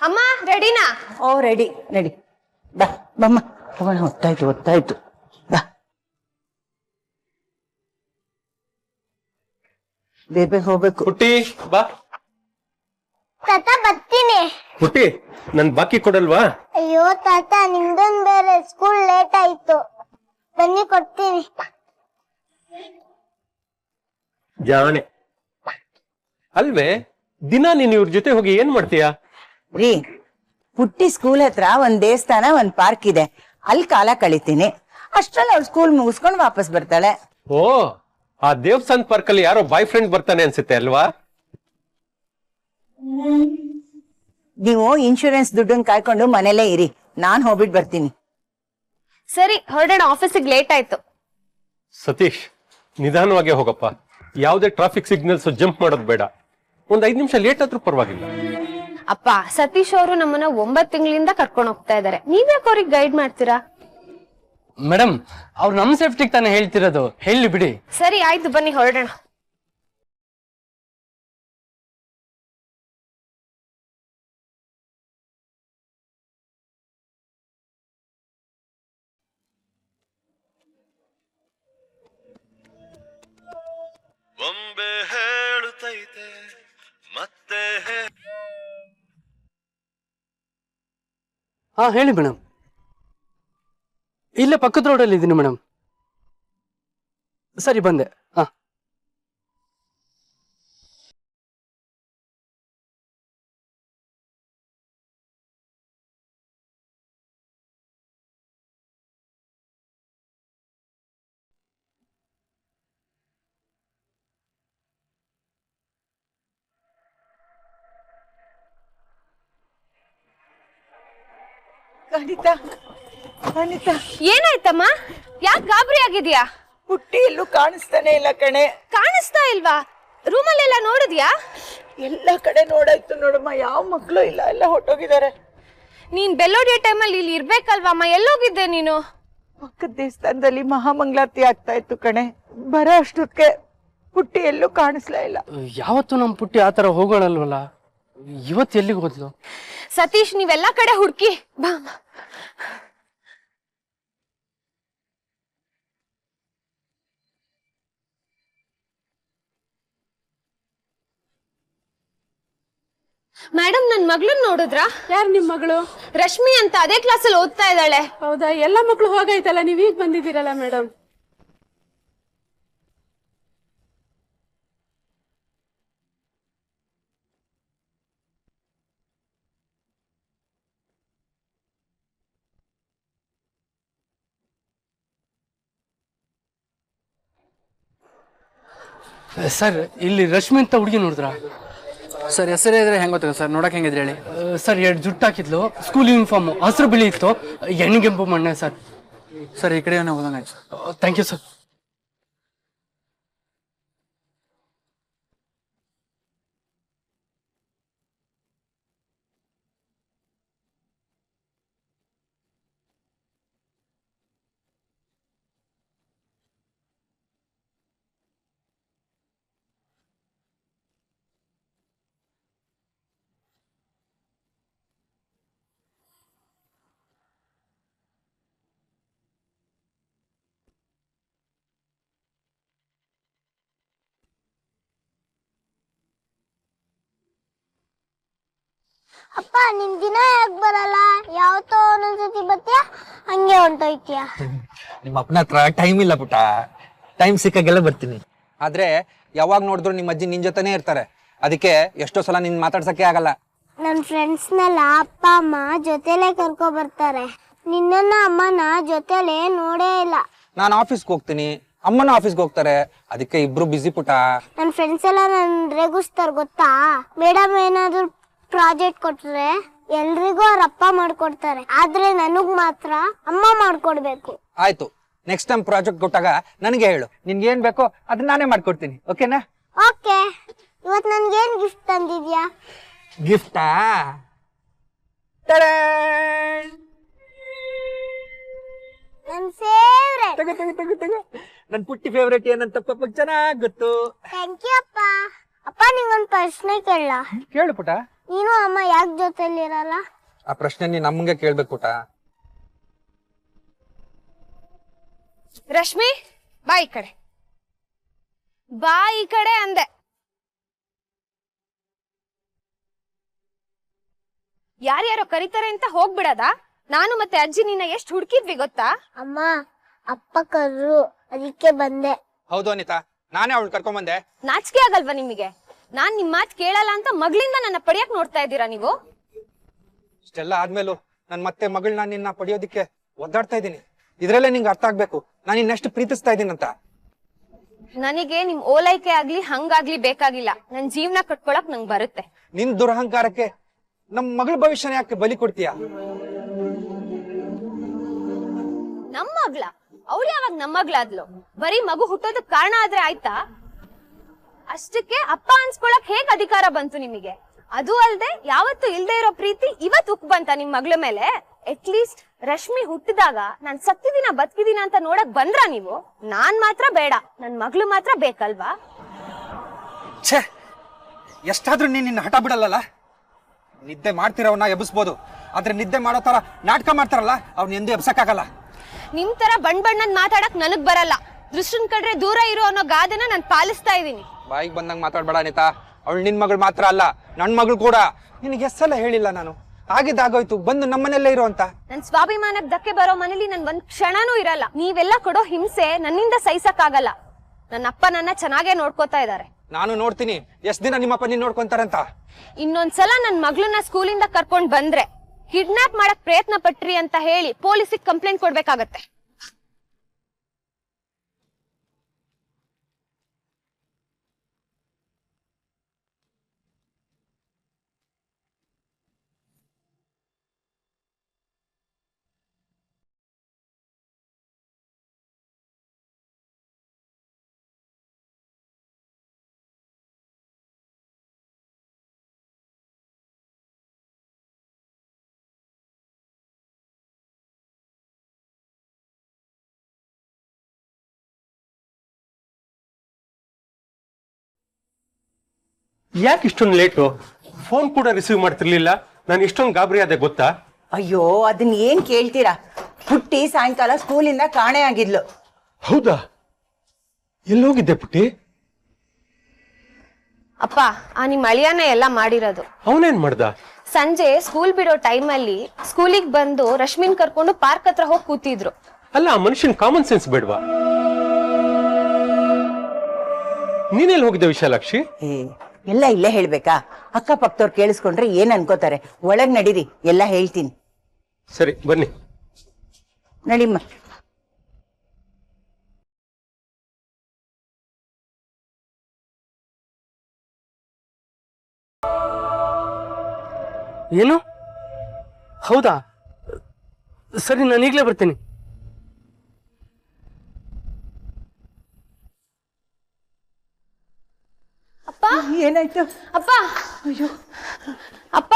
ಅಮ್ಮ ರೆಡಿನಾ? ಓ ready ready. ಬಾ ಬಮ್ಮ ಹೋಗೋಣ. ಹೊತ್ತಾಯ್ತು ಬಾ. ಬೇಗ ಹೋಗ್ಬೇಕು. ಪುಟ್ಟಿ ಬಾ. ತಾತ ಬರ್ತೀನಿ. ಪುಟ್ಟಿ ನನ್ ಬಾಕಿ ಕೊಡಲ್ವಾ? ಅಯ್ಯೋ ತಾತ ನಿಮ್ದೊಂದ್ ಬೇರೆ ಸ್ಕೂಲ್ ಲೇಟ್ ಆಯ್ತು. ಬನ್ನಿ ಕೊಡ್ತೀನಿ. ಜಾಣೆ ಅಲ್ವೇ? ದಿನ ನೀನ್ ಇವ್ರ ಜೊತೆ ಹೋಗಿ ಏನ್ ಮಾಡ್ತೀಯಾ? ರೀ, ಪುಟ್ಟಿ ಸ್ಕೂಲ್ ಹತ್ರ ಒಂದ್ ದೇವಸ್ಥಾನ ಒಂದ್ ಪಾರ್ಕ್ ಇದೆ, ಅಲ್ಲಿ ಕಾಲ ಕಳಿತೀನಿ. ಅಷ್ಟ್ರಲ್ಲಿ ಅವ್ಳು ಸ್ಕೂಲ್ ಮುಗಿಸ್ಕೊಂಡು ವಾಪಸ್ ಬರ್ತಾಳೆ. ಓ, ಆ ದೇವಸ್ಥಾನ್ ಪಾರ್ಕ್ ಅಲ್ಲಿ ಯಾರೋ ಬಾಯ್ ಫ್ರೆಂಡ್ ಬರ್ತಾನೆ ಅನ್ಸುತ್ತೆ ಅಲ್ವಾ? ನೀವು ಇನ್ಶೂರೆನ್ಸ್ ದುಡ್ಡನ್ನ ಕಾಯ್ಕೊಂಡು ಮನೇಲೇ ಇರಿ, ನಾನ್ ಹೋಗ್ಬಿಟ್ಟು ಬರ್ತೀನಿ. ಸರಿ ಹೊರಡೋಣ, ಆಫೀಸಿಗೆ ಲೇಟ್ ಆಯ್ತು. ಸತೀಶ್, ನಿಧಾನವಾಗಿ ಹೋಗಪ್ಪ. ಯಾವುದೇ ಟ್ರಾಫಿಕ್ ಸಿಗ್ನಲ್ಸ್ ಜಂಪ್ ಮಾಡೋದು ಬೇಡ. ಒಂದ್ 5 ನಿಮಿಷ ಲೇಟ್ ಆದ್ರೂ ಪರವಾಗಿಲ್ಲ. ಅಪ್ಪ, ಸತೀಶ್ ಅವರು ನಮ್ಮನ್ನ 9 ತಿಂಗಳಿಂದ ಕರ್ಕೊಂಡು ಹೋಗ್ತಾ ಇದಾರೆ. ನೀವ್ಯಾಕೆ ಅವ್ರಿಗೆ ಗೈಡ್ ಮಾಡ್ತೀರಾ? ಮೇಡಮ್, ಅವ್ರು ನಮ್ ಸೇಫ್ಟಿಗೆ ತಾನೇ ಹೇಳ್ತಿರೋದು, ಹೇಳಿ ಬಿಡಿ. ಸರಿ ಆಯ್ತು, ಬನ್ನಿ ಹೊರಡೋಣ. ಬೊಂಬೆ ಹೇಳುತ್ತೈತೆ ಮತ್ತೆ. ಹಾ ಹೇಳಿ ಮೇಡಮ್. ಇಲ್ಲೇ ಪಕ್ಕದ ರೋಡಲ್ಲಿ ಇದ್ದೀನಿ ಮೇಡಮ್. ಸರಿ ಬಂದೆ. ಹಾ ಅನಿತಾ, ಏನಾಯ್ತಮ್ಮ? ಯಾಕೆ ಗಾಬರಿ ಆಗಿದ್ಯಾ? ಪುಟ್ಟಿ ಎಲ್ಲೂ ಕಾಣಿಸ್ತಾನೆ ಇಲ್ಲ ಕಣೆ. ಕಾಣಿಸ್ತಾ ಇಲ್ವಾ? ರೂಮಲ್ಲೆಲ್ಲ ನೋಡಿದ್ಯಾ? ಎಲ್ಲ ಕಡೆ ನೋಡಾಯ್ತು ನೋಡಮ್ಮ, ಯಾವ ಮಕ್ಳು ಇಲ್ಲ, ಎಲ್ಲ ಹೊಟ್ಟೋಗಿದ್ದಾರೆ. ನೀನ್ ಬೆಲ್ಲೋಡಿಯೋ ಟೈಮಲ್ಲಿ ಇಲ್ಲಿ ಇರ್ಬೇಕಲ್ವಮ್ಮ, ಎಲ್ಲೋಗಿದ್ದೆ ನೀನು? ಪಕ್ಕದ ದೇವಸ್ಥಾನದಲ್ಲಿ ಮಹಾಮಂಗಳಾರತಿ ಆಗ್ತಾ ಇತ್ತು ಕಣೆ. ಬರೋ ಅಷ್ಟೊತ್ತಿಗೆ ಪುಟ್ಟಿ ಎಲ್ಲೂ ಕಾಣಿಸ್ಲೇ ಇಲ್ಲ. ಯಾವತ್ತು ನಮ್ ಪುಟ್ಟಿ ಆತರ ಹೋಗೋಣಲ್ವಲ್ಲ, ಇವತ್ತು ಎಲ್ಲಿಗೆ ಹೋದ್ಲು? ಸತೀಶ್, ನೀವೆಲ್ಲ ಕಡೆ ಹುಡುಕಿ ಬಾ. ಮೇಡಮ್, ನನ್ ಮಗಳನ್ನ ನೋಡಿದ್ರಾ? ಯಾರು ನಿಮ್ ಮಗಳು? ರಶ್ಮಿ ಅಂತ, ಅದೇ ಕ್ಲಾಸಲ್ಲಿ ಓದ್ತಾ ಇದ್ದಾಳೆ. ಹೌದಾ? ಎಲ್ಲ ಮಕ್ಳು ಹೋಗೈತಲ್ಲ, ನೀವೀಗ ಬಂದಿದ್ದೀರಲ್ಲ ಮೇಡಮ್. ಸರ್, ಇಲ್ಲಿ ರಶ್ಮಿ ಅಂತ ಹುಡುಗಿ ನೋಡಿದ್ರ? ಸರ್ ಹೆಸರೇ ಇದ್ರೆ ಹೆಂಗ್ ಗೊತ್ತಾಗ ಸರ್? ನೋಡಕ್ ಹೆಂಗಿದ್ರೆ ಹೇಳಿ. ಸರ್, 2 ಜುಟ್ಟು ಹಾಕಿದ್ಲು, ಸ್ಕೂಲ್ ಯೂನಿಫಾರ್ಮ್ ಹಸಿರು ಬಿಳಿ ಇತ್ತು, ಎಣ್ಣಿಗೆಂಪು ಮಣ್ಣೆ ಸರ್. ಸರ್, ಈ ಕಡೆ ಹೋದಂಗಾಯ್ತು. Thank you sir. ಅಪ್ಪ, ನಿನ್ ದಿನ ಯಾಕೆ ಬರಲ್ಲ? ಯಾವತ್ತೋ ಒಂದೊಂದ್ಸತಿ ಬರ್ತೀಯ, ಹಂಗೆ ಹೊಂಟೋಯ್ತೀಯ. ನಿಮ್ಮ ಅಪ್ಪನ ಹತ್ರ ಟೈಮ್ ಇಲ್ಲ ಪುಟ್ಟ. ಟೈಮ್ ಸಿಕ್ಕಾಗೆಲ್ಲ ಬರ್ತೀನಿ. ಆದ್ರೆ ಯಾವಾಗ ನೋಡಿದ್ರು ನಿಮ್ಮ ಅಜ್ಜಿ ನಿನ್ ಜೊತೆನೇ ಇರ್ತಾರೆ. ಅದಕ್ಕೆ ಎಷ್ಟೋ ಸಲ ನಿನ್ ಮಾತಾಡ್ಸಕ್ಕೆ ಆಗಲ್ಲ. ನನ್ ಫ್ರೆಂಡ್ಸ್ನೆಲ್ಲ ಅಪ್ಪ ಅಮ್ಮ ಜೊತೆಲೆ ಕರ್ಕೊ ಬರ್ತಾರೆ. ನಿನ್ನನ್ನ ಅಮ್ಮನ ಜೊತೆಲೆ ನೋಡೇ ಇಲ್ಲ. ನಾನು ಆಫೀಸ್ಗೆ ಹೋಗ್ತೀನಿ, ಅಮ್ಮನ ಆಫೀಸ್ಗೆ ಹೋಗ್ತಾರೆ. ಅದಕ್ಕೆ ಇಬ್ರು ಬಿಸಿ ಪುಟ್ಟ. ನನ್ ಫ್ರೆಂಡ್ಸ್ ಎಲ್ಲ ನನ್ ರೇಗಿಸ್ತಾರ ಗೊತ್ತಾ? ಮೇಡಮ್ ಏನಾದ್ರು ಪ್ರಾಜೆಕ್ಟ್ ಕೊಟ್ರೆ ಎಲ್ರಿಗೂ ಅವ್ರ ಅಪ್ಪ ಮಾಡ್ಕೊಡ್ತಾರೆ, ಆದ್ರೆ ನನಗ್ ಮಾತ್ರ ಅಮ್ಮ ಮಾಡ್ಕೊಡ್ಬೇಕು. ಆಯ್ತು, ನೆಕ್ಸ್ಟ್ ಟೈಮ್ ಪ್ರಾಜೆಕ್ಟ್ ಕೊಟ್ಟಾಗ ನನಗೆ ಹೇಳು. ನಿನ್ಗೆ ಏನ್ ಬೇಕೋ ಅದನ್ನ ನಾನೇ ಮಾಡ್ಕೊಡ್ತೀನಿ. ಓಕೆನಾ? ಓಕೆ. ಇವತ್ ನನ್ಗೇನ್ ಗಿಫ್ಟ್ ತಂದಿದ್ಯಾ? ಗಿಫ್ಟಾ? ನನ್ ಫೇವ್ರೆಟ್. ತಗೋ ನನ್ ಪುಟ್ಟಿ ಫೇವ್ರೇಟ್ ಏನಂತ ಪಪ್ಪಗ್ ಚೆನ್ನಾಗ್ ಗೊತ್ತು. ಥ್ಯಾಂಕ್ ಯು ಅಪ್ಪ. ಅಪ್ಪ ನಿಂಗೊಂದ್ ಪ್ರಶ್ನೆ ಕೇಳಲ್ಲ? ಕೇಳು ಪುಟ. ನೀನು ಅಮ್ಮ ಯಾಕೆ ಜೊತೆಲಿರಲ್ಲ? ಆ ಪ್ರಶ್ನೆ ನೀನ್ ನಮ್ಗೆ ಕೇಳ್ಬೇಕು ಪುಟ. ರಶ್ಮಿ ಬಾ ಈ ಕಡೆ, ಬಾ ಈ ಕಡೆ ಅಂದೆ. ಯಾರ್ಯಾರೋ ಕರೀತಾರೆ ಅಂತ ಹೋಗ್ಬಿಡದ? ನಾನು ಮತ್ತೆ ಅಜ್ಜಿ ನಿನ್ನ ಎಷ್ಟು ಹುಡುಕಿದ್ವಿ ಗೊತ್ತಾ? ಅಮ್ಮ ಅಪ್ಪ ಕರ್ರು, ಅದಕ್ಕೆ ಬಂದೆ. ಹೌದು ಅನಿತಾ, ನಾನೇ ಅವಳು ಕರ್ಕೊಂಡ್ ಬಂದೆ. ನಾಚಿಕೆ ಆಗಲ್ವಾ ನಿಮಗೆ? ನಾನ್ ನಿಮ್ ಮಾತ್ ಕೇಳಲ್ಲ ಅಂತ ಮಗಳಿಂದ ನನ್ನ ಪಡೆಯಕ್ ನೋಡ್ತಾ ಇದ್ದೀರಾ ನೀವು? ಇಷ್ಟೆಲ್ಲ ಆದ್ಮೇಲೂ ನನ್ ಮತ್ತೆ ಮಗಳನ್ನ ನಿನ್ನ ಪಡೆಯೋದಿಕ್ಕೆ ಒದ್ದಾಡ್ತಾ ಇದ್ದೀನಿ. ಇದ್ರಲ್ಲೇ ನಿಂಗೆ ಅರ್ಥ ಆಗ್ಬೇಕು ನಾನು ಇನ್ನೆಷ್ಟು ಪ್ರೀತಿಸ್ತಾ ಇದ್ದೀನಂತ. ನನಗೆ ನಿಮ್ ಓಲೈಕೆ ಆಗ್ಲಿ ಹಂಗಾಗ್ಲಿ ಬೇಕಾಗಿಲ್ಲ. ನನ್ ಜೀವನ ಕಟ್ಕೊಳಕ್ ನಂಗ್ ಬರುತ್ತೆ. ನಿನ್ ದುರಹಂಕಾರಕ್ಕೆ ನಮ್ ಮಗಳ ಭವಿಷ್ಯನ ಯಾಕೆ ಬಲಿ ಕೊಡ್ತೀಯ? ನಮ್ ಮಗ್ಳ? ಅವ್ಳು ಯಾವಾಗ ನಮ್ ಮಗ್ಳಾದ್ಲು? ಬರೀ ಮಗು ಹುಟ್ಟೋದಕ್ ಕಾರಣ ಆದ್ರೆ ಆಯ್ತಾ? ಅಷ್ಟಕ್ಕೆ ಅಪ್ಪ ಅನ್ಸ್ಕೊಳಕ್ ಹೇಗ್ ಅಧಿಕಾರ ಬಂತು ನಿಮಗೆ? ಅದು ಅಲ್ದೆ ಯಾವತ್ತು ಇಲ್ದೇ ಇರೋ ಪ್ರೀತಿ ಇವತ್ ಉಕ್ ಬಂತ ನಿಮ್ ಮಗ್ಳ ಮೇಲೆ? ಅಟ್ಲೀಸ್ಟ್ ರಶ್ಮಿ ಹುಟ್ಟಿದಾಗ ನಾನ್ ಸತ್ತಿದಿನ ಬದುಕಿದಿನ ಅಂತ ನೋಡಕ್ ಬಂದ್ರ ನೀವು? ನಾನ್ ಮಾತ್ರ ಬೇಡ, ನನ್ ಮಗ್ಳು ಮಾತ್ರ ಬೇಕಲ್ವಾ? ಛೇ, ಎಷ್ಟಾದ್ರೂ ನೀನ್ ನಿನ್ನ ಹಠ ಬಿಡಲ್ಲ. ನಿದ್ದೆ ಮಾಡ್ತಿರೋವನ್ನ ಎಬ್ಬಿಸ್ಬೋದು, ಆದ್ರೆ ನಿದ್ದೆ ಮಾಡೋ ತರ ನಾಟಕ ಮಾಡ್ತಾರಲ್ಲ ಅವ್ನ ಎಂದೂ ಎಬ್ಸಕ್ಕಾಗಲ್ಲ. ನಿಮ್ ತರ ಬಣ್ಣದ್ ಮಾತಾಡಕ್ ನನಗ್ ಬರಲ್ಲ. ದೃಷ್ಟನ್ ಕಡ್ರೆ ದೂರ ಇರೋ ಅನ್ನೋ ಗಾದೆನ ನಾನ್ ಪಾಲಿಸ್ತಾ ಇದೀನಿ. ಬಾಯಿಗೆ ಬಂದಂಗ್ ಮಾತಾಡ್ಬೇಡ ಅನಿತಾ. ಅವಳು ನಿನ್ ಮಗಳು ಮಾತ್ರ ಅಲ್ಲ, ನನ್ ಮಗಳು ಕೂಡ. ನಿನಗೆ ಎಷ್ಟೆಲ್ಲ ಹೇಳಿಲ್ಲ ನಾನು? ಆಗಿದ್ದಾಗೋಯ್ತು, ಬಂದು ನಮ್ಮನೆಲ್ಲೇ ಇರೋ ಅಂತ. ನನ್ ಸ್ವಾಭಿಮಾನಕ್ ಧಕ್ಕೆ ಬರೋ ಮನೇಲಿ ನನ್ ಒಂದ್ ಕ್ಷಣನೂ ಇರಲ್ಲ. ನೀವೆಲ್ಲ ಕೊಡೋ ಹಿಂಸೆ ನನ್ನಿಂದ ಸಹಿಸಕ್ ಆಗಲ್ಲ. ನನ್ನ ಅಪ್ಪ ನನ್ನ ಚೆನ್ನಾಗೇ ನೋಡ್ಕೋತಾ ಇದಾರೆ. ನಾನು ನೋಡ್ತೀನಿ ಎಷ್ಟ್ ದಿನ ನಿಮ್ಮಪ್ಪ ನೀನ್ ನೋಡ್ಕೊಂತಾರಂತ. ಇನ್ನೊಂದ್ಸಲ ನನ್ ಮಗಳನ್ನ ಸ್ಕೂಲಿಂದ ಕರ್ಕೊಂಡ್ ಬಂದ್ರೆ ಕಿಡ್ನಾಪ್ ಮಾಡಕ್ ಪ್ರಯತ್ನ ಪಟ್ರಿ ಅಂತ ಹೇಳಿ ಪೊಲೀಸಿಗೆ ಕಂಪ್ಲೇಂಟ್ ಕೊಡ್ಬೇಕಾಗತ್ತೆ. ಯಾಕೆ ಇಷ್ಟೊಂದು ಲೇಟು? ಫೋನ್ ಕೂಡ ರಿಸೀವ್ ಮಾಡ್ತಿರ್ಲಿಲ್ಲ. ನಾನು ಎಷ್ಟೊಂದು ಗಾಬರಿ ಆದೆ ಗೊತ್ತಾ? ಅಯ್ಯೋ, ಅದನ್ನ ಏನ್ ಕೇಳ್ತೀರಾ? ಪುಟ್ಟಿ ಸಾಯಂಕಾಲ ಸ್ಕೂಲಿಂದ ಕಾಣೆ ಆಗಿದ್ಲು. ಹೌದಾ? ಎಲ್ಲೋಗಿದ್ದೆ ಪುಟ್ಟಿ? ಅಪ್ಪ, ಆ ನಿಮ್ ಅಳಿಯಾನೇ ಎಲ್ಲ ಮಾಡಿರೋದು. ಅವನೇನ್ ಮಾಡ್ದ? ಸಂಜೆ ಸ್ಕೂಲ್ ಬಿಡೋ ಟೈಮಲ್ಲಿ ಸ್ಕೂಲಿಗೆ ಬಂದು ರಶ್ಮಿನ್ ಕರ್ಕೊಂಡು ಪಾರ್ಕ್ ಹತ್ರ ಹೋಗಿ ಕೂತಿದ್ರು. ಅಲ್ಲ, ಆ ಮನುಷ್ಯನ್ ಕಾಮನ್ ಸೆನ್ಸ್ ಬೇಡ್ವಾ? ನೀನೆಲ್ಲಿ ಹೋಗಿದ್ದೆ ವಿಶಾಲಾಕ್ಷಿ? ಎಲ್ಲ ಇಲ್ಲೇ ಹೇಳ್ಬೇಕಾ? ಅಕ್ಕಪಕ್ಕದವ್ರು ಕೇಳಿಸ್ಕೊಂಡ್ರೆ ಏನ್ ಅನ್ಕೋತಾರೆ. ಒಳಗ್ ನಡೀರಿ, ಎಲ್ಲ ಹೇಳ್ತೀನಿ. ಸರಿ ಬನ್ನಿ. ನಡಿಮ್ಮ. ಏನು? ಹೌದಾ? ಸರಿ, ನಾನು ಈಗಲೇ ಬರ್ತೀನಿ. ಅಪ್ಪ, ಏನಾಯ್ತು? ಅಪ್ಪ, ಅಯ್ಯೋ ಅಪ್ಪ,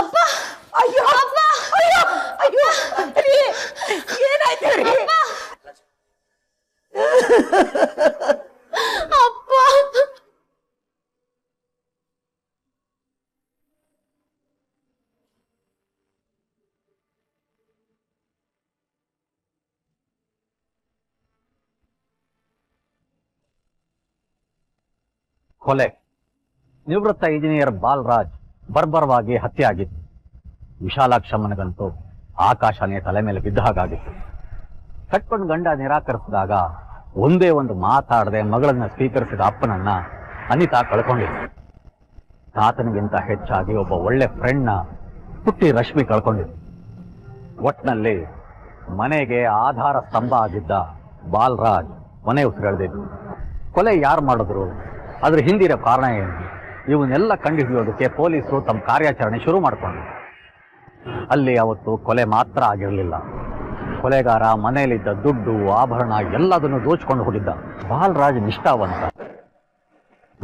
ಅಪ್ಪ, ಅಯ್ಯೋ ಅಪ್ಪ, ಅಯ್ಯೋ ಅಯ್ಯೋ, ಏನಾಯ್ತು? ಅಪ್ಪ, ಕೊಲೆ. ನಿವೃತ್ತ ಇಂಜಿನಿಯರ್ ಬಾಲರಾಜ್ ಬರ್ಬರವಾಗಿ ಹತ್ಯೆ ಆಗಿತ್ತು. ವಿಶಾಲಾಕ್ಷಮ್ಮನಿಗಂತೂ ಆಕಾಶನೇ ತಲೆ ಮೇಲೆ ಬಿದ್ದ ಹಾಗಾಗಿತ್ತು. ಕಟ್ಕೊಂಡು ಗಂಡ ನಿರಾಕರಿಸಿದಾಗ ಒಂದೇ ಒಂದು ಮಾತಾಡದೆ ಮಗಳನ್ನ ಸ್ವೀಕರಿಸಿದ ಅಪ್ಪನನ್ನ ಅನಿತಾ ಕಳ್ಕೊಂಡಿತ್ತು. ತಾತನಿಗಿಂತ ಹೆಚ್ಚಾಗಿ ಒಬ್ಬ ಒಳ್ಳೆ ಫ್ರೆಂಡ್ನ ಪುಟ್ಟಿ ರಶ್ಮಿ ಕಳ್ಕೊಂಡಿತ್ತು. ಒಟ್ನಲ್ಲಿ ಮನೆಗೆ ಆಧಾರ ಸ್ತಂಭ ಆಗಿದ್ದ ಬಾಲರಾಜ್ ಮನೆ ಉಸಿರೆಳೆದಿದ್ದು. ಕೊಲೆ ಯಾರು ಮಾಡಿದ್ರು, ಅದ್ರ ಹಿಂದಿರೋ ಕಾರಣ ಏನು, ಇವನ್ನೆಲ್ಲ ಕಂಡುಹಿಡಿಯೋದಕ್ಕೆ ಪೊಲೀಸರು ತಮ್ಮ ಕಾರ್ಯಾಚರಣೆ ಶುರು ಮಾಡಿಕೊಂಡ್ರು. ಅಲ್ಲಿ ಅವತ್ತು ಕೊಲೆ ಮಾತ್ರ ಆಗಿರಲಿಲ್ಲ. ಕೊಲೆಗಾರ ಮನೆಯಲ್ಲಿದ್ದ ದುಡ್ಡು, ಆಭರಣ ಎಲ್ಲದನ್ನು ದೋಚ್ಕೊಂಡು ಹೋಗಿದ್ದ. ಬಾಲರಾಜ್ ನಿಷ್ಠಾವಂತ,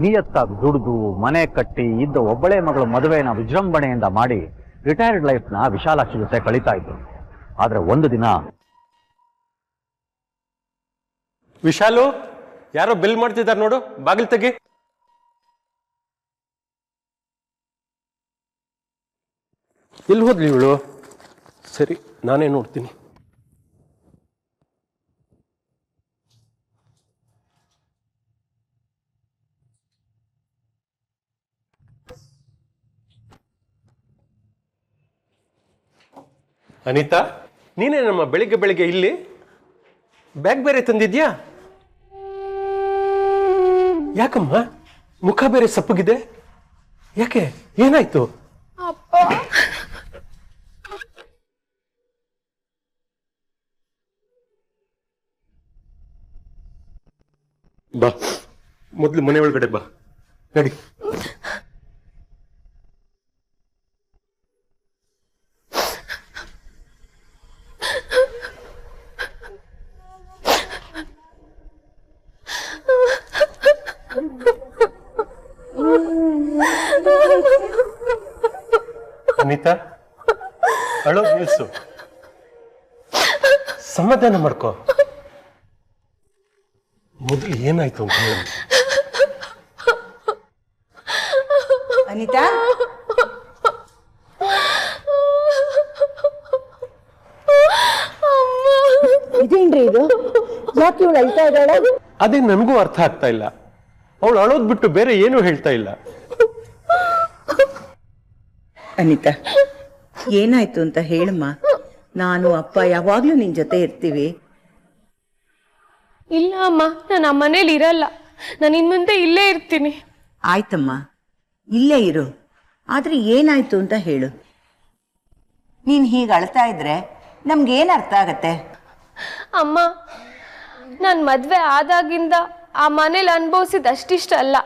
ನಿಯತ್ತಾಗಿ ದುಡಿದು ಮನೆ ಕಟ್ಟಿ ಇದ್ದ ಒಬ್ಬಳೇ ಮಗಳು ಮದುವೆನ ವಿಜೃಂಭಣೆಯಿಂದ ಮಾಡಿ ರಿಟೈರ್ಡ್ ಲೈಫ್ನ ವಿಶಾಲಾಕ್ಷಿ ಜೊತೆ ಕಳೀತಾ ಇದ್ರು. ಆದ್ರೆ ಒಂದು ದಿನ ವಿಶಾಲು, ಯಾರೋ ಬೆಲ್ ಮಾಡ್ತಿದ್ದಾರೆ ನೋಡು, ಬಾಗಿಲು ತೆಗಿ. ಎಲ್ಲಿ ಹೋದ್ಲಿ ಇವಳು? ಸರಿ, ನಾನೇ ನೋಡ್ತೀನಿ. ಅನಿತಾ, ನೀನೇ ನಮ್ಮ ಬೆಳಿಗ್ಗೆ ಇಲ್ಲಿ ಬ್ಯಾಗ್ ಬೇರೆ ತಂದಿದ್ಯಾ? ಯಾಕಮ್ಮ ಮುಖ ಬೇರೆ ಸಪ್ಪಗಿದೆ? ಯಾಕೆ, ಏನಾಯ್ತು? ಅಪ್ಪ ಬಾ, ಮೊದ್ಲು ಮನೆ ಒಳಗಡೆ ಬಾ, ನಡಿ. ಅನಿತಾ, ಅಳೋದು ನಿಲ್ಸು, ಸಮಾಧಾನ ಮಾಡ್ಕೋ. ಮೊದಲು ಏನಾಯ್ತು ಅಂತ ಹೇಳಿ. ಅನಿತಾ, ಇದೇನ್ರಿ ಇದು? ಯಾಕೆ ಇವಳು ಅಳ್ತಾ ಇದ್ದಾಳೆ? ಅದೇ ನನಗೂ ಅರ್ಥ ಆಗ್ತಾ ಇಲ್ಲ. ಅವಳು ಅಳೋದ್ ಬಿಟ್ಟು ಬೇರೆ ಏನು ಹೇಳ್ತಾ ಇಲ್ಲ. ಅನಿತಾ, ಏನಾಯ್ತು ಅಂತ ಹೇಳಮ್ಮ. ನಾನು ಅಪ್ಪ ಯಾವಾಗ್ಲೂ ನಿನ್ ಜೊತೆ ಇರ್ತೀವಿ. ಇಲ್ಲ ಅಮ್ಮ, ನಾನು ಆ ಮನೇಲಿ ಇರಲ್ಲ. ನಾನು ಇನ್ ಮುಂದೆ ಇಲ್ಲೇ ಇರ್ತೀನಿ. ಆಯ್ತಮ್ಮ, ಇಲ್ಲೇ ಇರು. ಆದ್ರೆ ಏನಾಯ್ತು ಅಂತ ಹೇಳು. ನೀನ್ ಹೀಗೆ ಅಳ್ತಾ ಇದ್ರೆ ನಮ್ಗೇನ್ ಅರ್ಥ ಆಗತ್ತೆ? ಅಮ್ಮ, ನಾನು ಮದ್ವೆ ಆದಾಗಿಂದ ಆ ಮನೇಲಿ ಅನುಭವಿಸಿದ ಅಷ್ಟಿಷ್ಟ ಅಲ್ಲ.